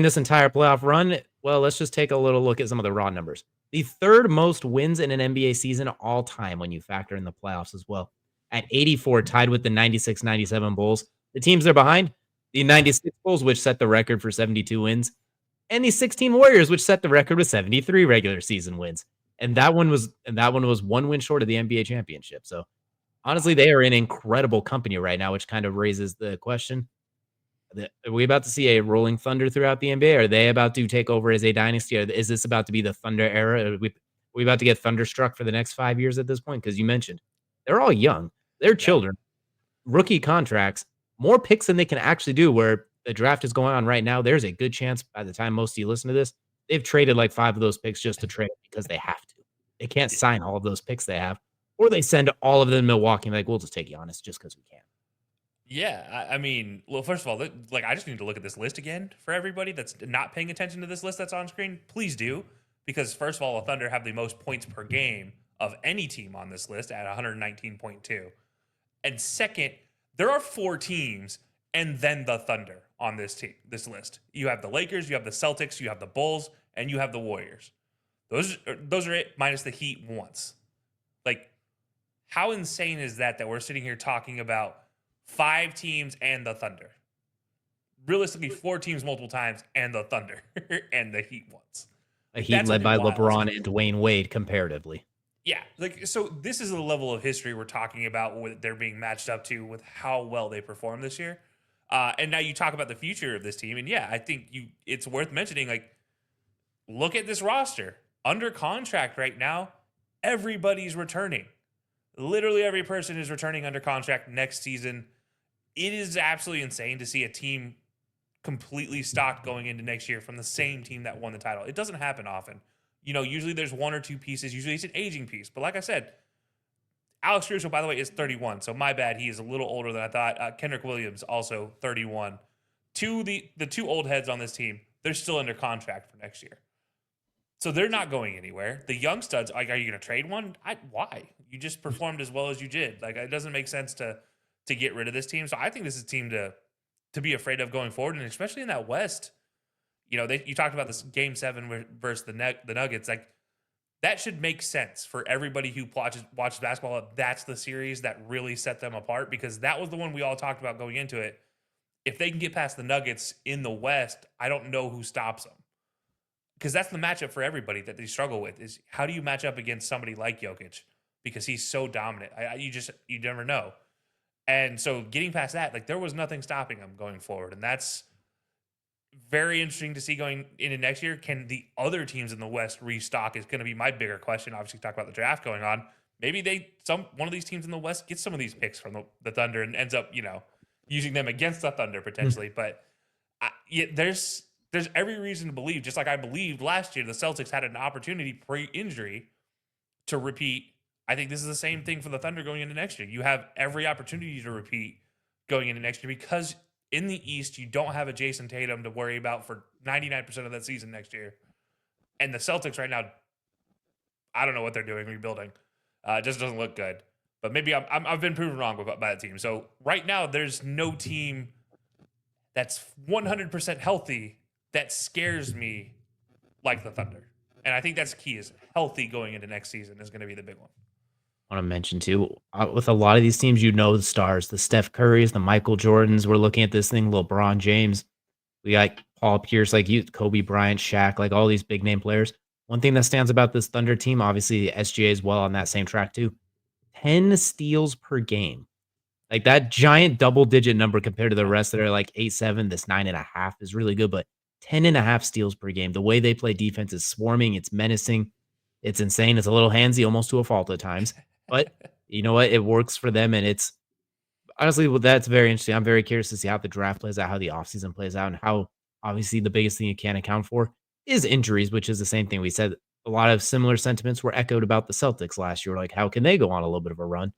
this entire playoff run, well, let's just take a little look at some of the raw numbers. The third most wins in an NBA season all time when you factor in the playoffs as well. At 84, tied with the 96-97 Bulls. The teams they're behind, the 96 Bulls, which set the record for 72 wins, and the 16 Warriors, which set the record with 73 regular season wins. And that one was one win short of the NBA championship. So honestly, they are in incredible company right now, which kind of raises the question. Are we about to see a rolling thunder throughout the NBA? Are they about to take over as a dynasty? Or is this about to be the Thunder era? Are we about to get thunderstruck for the next 5 years at this point? Because you mentioned they're all young. They're Yeah. children. Rookie contracts, more picks than they can actually do where the draft is going on right now. There's a good chance by the time most of you listen to this, they've traded like 5 of those picks just to trade because they have to. They can't sign all of those picks they have, or they send all of them to Milwaukee and like, we'll just take Giannis just because we can. Yeah, I mean, well, first of all, like I just need to look at this list again for everybody that's not paying attention to this list that's on screen. Please do, because first of all, the Thunder have the most points per game of any team on this list at 119.2, and second, there are 4 teams and then the Thunder on this list. You have the Lakers, you have the Celtics, you have the Bulls, and you have the Warriors. Those are it minus the Heat once. Like, how insane is that we're sitting here talking about 5 teams and the Thunder? Realistically, 4 teams multiple times and the Thunder and the Heat once. A Heat led by LeBron and Dwayne Wade comparatively. Yeah, like, so this is the level of history we're talking about what they're being matched up to with how well they performed this year. And now you talk about the future of this team, and yeah, I think it's worth mentioning, like, look at this roster. Under contract right now, everybody's returning. Literally every person is returning under contract next season. It is absolutely insane to see a team completely stocked going into next year from the same team that won the title. It doesn't happen often. You know, usually there's 1 or 2 pieces. Usually it's an aging piece. But like I said, Alex Russo, by the way, is 31. So my bad. He is a little older than I thought. Kendrick Williams, also 31. The 2 old heads on this team, they're still under contract for next year. So they're not going anywhere. The young studs, like, are you going to trade one? Why? You just performed as well as you did. Like, it doesn't make sense to get rid of this team. So I think this is a team to be afraid of going forward, and especially in that West. You know, you talked about this Game 7 versus the Nuggets. Like, that should make sense for everybody who watches basketball. That's the series that really set them apart, because that was the one we all talked about going into it. If they can get past the Nuggets in the West, I don't know who stops them. Because that's the matchup for everybody that they struggle with, is how do you match up against somebody like Jokic? Because he's so dominant. You never know. And so getting past that, like, there was nothing stopping him going forward. And that's very interesting to see going into next year. Can the other teams in the West restock is going to be my bigger question. Obviously, talk about the draft going on. Maybe one of these teams in the West gets some of these picks from the Thunder and ends up, using them against the Thunder potentially. But there's every reason to believe, just like I believed last year, the Celtics had an opportunity pre-injury to repeat. I think this is the same thing for the Thunder going into next year. You have every opportunity to repeat going into next year, because in the East, you don't have a Jason Tatum to worry about for 99% of that season next year. And the Celtics right now, I don't know what they're doing rebuilding. It just doesn't look good. But maybe I've been proven wrong by that team. So right now, there's no team that's 100% healthy that scares me like the Thunder. And I think that's key, is healthy going into next season is going to be the big one. I want to mention too, with a lot of these teams, the stars, the Steph Currys, the Michael Jordans. We're looking at this thing, LeBron James. We got Paul Pierce, like you, Kobe Bryant, Shaq, like all these big name players. One thing that stands about this Thunder team, obviously the SGA is well on that same track too. 10 steals per game. Like, that giant double digit number compared to the rest that are like 8-7, this 9.5 is really good, but 10.5 steals per game. The way they play defense is swarming, it's menacing, it's insane. It's a little handsy, almost to a fault at times. But you know what? It works for them, and it's honestly, that's very interesting. I'm very curious to see how the draft plays out, how the offseason plays out, and how obviously the biggest thing you can't account for is injuries, which is the same thing we said. A lot of similar sentiments were echoed about the Celtics last year. Like, how can they go on a little bit of a run?